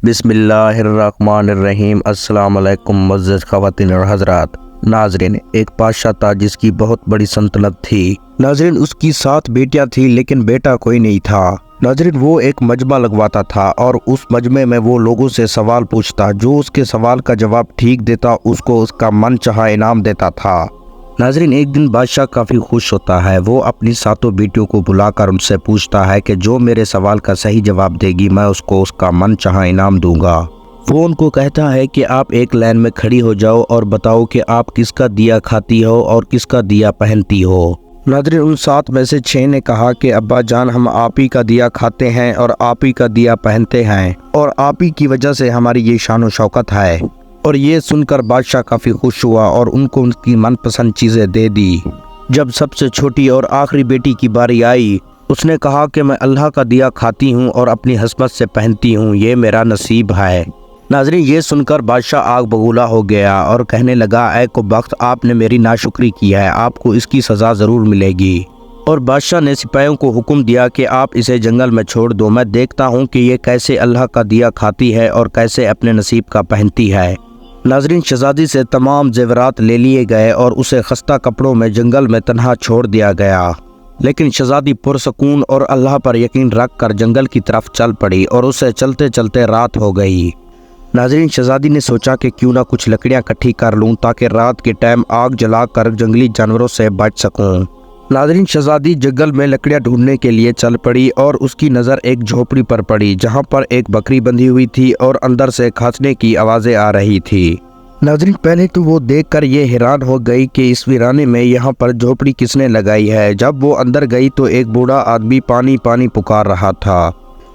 بسم اللہ الرحمن الرحیم۔ السلام علیکم معزز خواتین اور حضرات۔ ناظرین، ایک بادشاہ تھا جس کی بہت بڑی سلطنت تھی۔ ناظرین، اس کی 7 بیٹیاں تھیں لیکن بیٹا کوئی نہیں تھا۔ ناظرین، وہ ایک مجمع لگواتا تھا اور اس مجمع میں وہ لوگوں سے سوال پوچھتا، جو اس کے سوال کا جواب ٹھیک دیتا اس کو اس کا من چاہا انعام دیتا تھا۔ ناظرین، ایک دن بادشاہ کافی خوش ہوتا ہے۔ وہ اپنی 7 بیٹیوں کو بلا کر ان سے پوچھتا ہے کہ جو میرے سوال کا صحیح جواب دے گی میں اس کو اس کا من چاہا انعام دوں گا۔ وہ ان کو کہتا ہے کہ آپ ایک لائن میں کھڑی ہو جاؤ اور بتاؤ کہ آپ کس کا دیا کھاتی ہو اور کس کا دیا پہنتی ہو۔ ناظرین، ان 7 میں سے 6 نے کہا کہ ابا جان، ہم آپ ہی کا دیا کھاتے ہیں اور آپ ہی کا دیا پہنتے ہیں اور آپ ہی کی وجہ سے ہماری یہ شان و شوکت ہے۔ اور یہ سن کر بادشاہ کافی خوش ہوا اور ان کو ان کی من پسند چیزیں دے دی۔ جب سب سے چھوٹی اور آخری بیٹی کی باری آئی، اس نے کہا کہ میں اللہ کا دیا کھاتی ہوں اور اپنی حسمت سے پہنتی ہوں، یہ میرا نصیب ہے۔ ناظرین، یہ سن کر بادشاہ آگ بگولا ہو گیا اور کہنے لگا، اے کو بخت، آپ نے میری ناشکری کی ہے، آپ کو اس کی سزا ضرور ملے گی۔ اور بادشاہ نے سپاہیوں کو حکم دیا کہ آپ اسے جنگل میں چھوڑ دو، میں دیکھتا ہوں کہ یہ کیسے اللہ کا دیا کھاتی ہے اور کیسے اپنے نصیب کا پہنتی ہے۔ ناظرین، شہزادی سے تمام زیورات لے لیے گئے اور اسے خستہ کپڑوں میں جنگل میں تنہا چھوڑ دیا گیا۔ لیکن شہزادی پرسکون اور اللہ پر یقین رکھ کر جنگل کی طرف چل پڑی اور اسے چلتے چلتے رات ہو گئی۔ ناظرین، شہزادی نے سوچا کہ کیوں نہ کچھ لکڑیاں اکٹھی کر لوں تاکہ رات کے ٹائم آگ جلا کر جنگلی جانوروں سے بچ سکوں۔ ناظرین، شہزادی جنگل میں لکڑیاں ڈھونڈنے کے لیے چل پڑی اور اس کی نظر ایک جھوپڑی پر پڑی جہاں پر ایک بکری بندھی ہوئی تھی اور اندر سے کھانسنے کی آوازیں آ رہی تھی۔ ناظرین، پہلے تو وہ دیکھ کر یہ حیران ہو گئی کہ اس ویرانے میں یہاں پر جھوپڑی کس نے لگائی ہے۔ جب وہ اندر گئی تو ایک بوڑھا آدمی پانی پانی پکار رہا تھا۔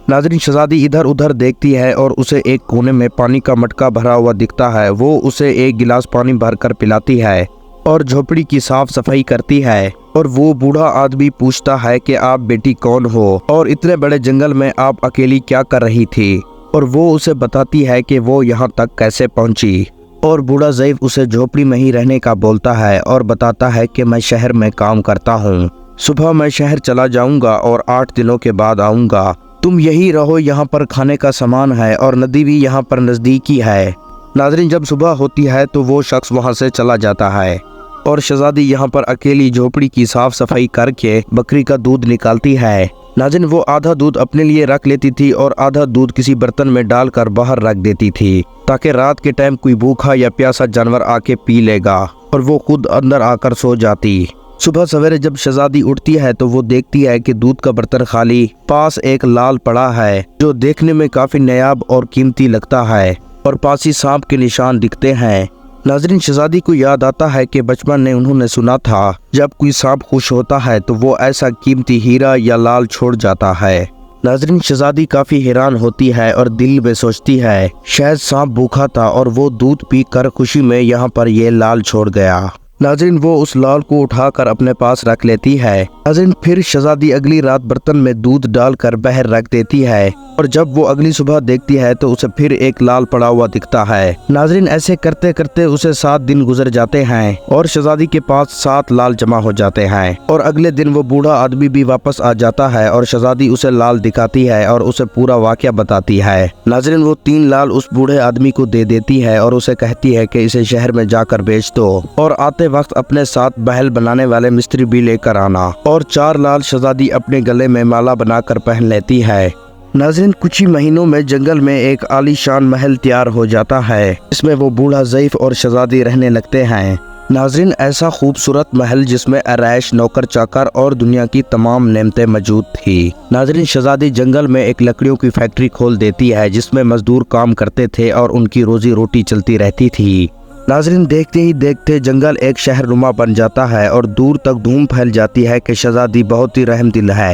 ناظرین، شہزادی ادھر ادھر دیکھتی ہے اور اسے ایک کونے میں پانی کا مٹکا بھرا ہوا دکھتا ہے۔ وہ اسے ایک گلاس پانی بھر کر پلاتی ہے اور جھوپڑی کی صاف صفائی کرتی ہے۔ اور وہ بوڑھا آدمی پوچھتا ہے کہ آپ بیٹی کون ہو اور اتنے بڑے جنگل میں آپ اکیلی کیا کر رہی تھی؟ اور وہ اسے بتاتی ہے کہ وہ یہاں تک کیسے پہنچی۔ اور بوڑھا ضعیف اسے جھوپڑی میں ہی رہنے کا بولتا ہے اور بتاتا ہے کہ میں شہر میں کام کرتا ہوں، صبح میں شہر چلا جاؤں گا اور 8 دنوں کے بعد آؤں گا، تم یہی رہو، یہاں پر کھانے کا سامان ہے اور ندی بھی یہاں پر نزدیکی ہے۔ ناظرین، جب صبح ہوتی ہے تو وہ شخص وہاں سے چلا جاتا ہے اور شہزادی یہاں پر اکیلی جھوپڑی کی صاف صفائی کر کے بکری کا دودھ نکالتی ہے۔ ناظرین، وہ آدھا دودھ اپنے لیے رکھ لیتی تھی اور آدھا دودھ کسی برتن میں ڈال کر باہر رکھ دیتی تھی تاکہ رات کے ٹائم کوئی بھوکا یا پیاسا جانور آ کے پی لے گا اور وہ خود اندر آ کر سو جاتی۔ صبح سویرے جب شہزادی اٹھتی ہے تو وہ دیکھتی ہے کہ دودھ کا برتن خالی، پاس ایک لال پڑا ہے جو دیکھنے میں کافی نایاب اور قیمتی لگتا ہے اور پاس ہی سانپ کے نشان دکھتے ہیں۔ ناظرین، شہزادی کو یاد آتا ہے کہ بچپن میں انہوں نے سنا تھا جب کوئی سانپ خوش ہوتا ہے تو وہ ایسا قیمتی ہیرا یا لال چھوڑ جاتا ہے۔ ناظرین، شہزادی کافی حیران ہوتی ہے اور دل میں سوچتی ہے شاید سانپ بھوکا تھا اور وہ دودھ پی کر خوشی میں یہاں پر یہ لال چھوڑ گیا۔ ناظرین، وہ اس لال کو اٹھا کر اپنے پاس رکھ لیتی ہے۔ ناظرین، پھر شہزادی اگلی رات برتن میں دودھ ڈال کر باہر رکھ دیتی ہے اور جب وہ اگلی صبح دیکھتی ہے تو اسے پھر ایک لال پڑا ہوا دکھتا ہے۔ ناظرین، ایسے کرتے کرتے اسے 7 دن گزر جاتے ہیں اور شہزادی کے پاس 7 لال جمع ہو جاتے ہیں اور اگلے دن وہ بوڑھا آدمی بھی واپس آ جاتا ہے اور شہزادی اسے لال دکھاتی ہے اور اسے پورا واقعہ بتاتی ہے۔ ناظرین، وہ 3 لال اس بوڑھے آدمی کو دے دیتی ہے اور اسے کہتی ہے کہ اسے شہر میں جا کر بیچ دو اور آتے وقت اپنے ساتھ محل بنانے والے مستری بھی لے کر آنا۔ اور 4 لال شہزادی اپنے گلے میں مالا بنا کر پہن لیتی ہے۔ ناظرین، کچھ ہی مہینوں میں جنگل میں ایک عالی شان محل تیار ہو جاتا ہے جس میں وہ بوڑھا ضعیف اور شہزادی رہنے لگتے ہیں۔ ناظرین، ایسا خوبصورت محل جس میں آرائش، نوکر چاکر اور دنیا کی تمام نعمتیں موجود تھی۔ ناظرین، شہزادی جنگل میں ایک لکڑیوں کی فیکٹری کھول دیتی ہے جس میں مزدور کام کرتے تھے اور ان کی روزی روٹی چلتی رہتی تھی۔ ناظرین، دیکھتے ہی دیکھتے جنگل ایک شہر نما بن جاتا ہے اور دور تک دھوم پھیل جاتی ہے کہ شہزادی بہت ہی رحم دل ہے۔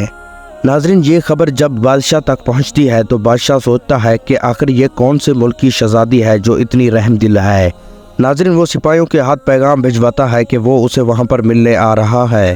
ناظرین، یہ خبر جب بادشاہ تک پہنچتی ہے تو بادشاہ سوچتا ہے کہ آخر یہ کون سے ملک کی شہزادی ہے جو اتنی رحم دل ہے۔ ناظرین، وہ سپاہیوں کے ہاتھ پیغام بھجواتا ہے کہ وہ اسے وہاں پر ملنے آ رہا ہے۔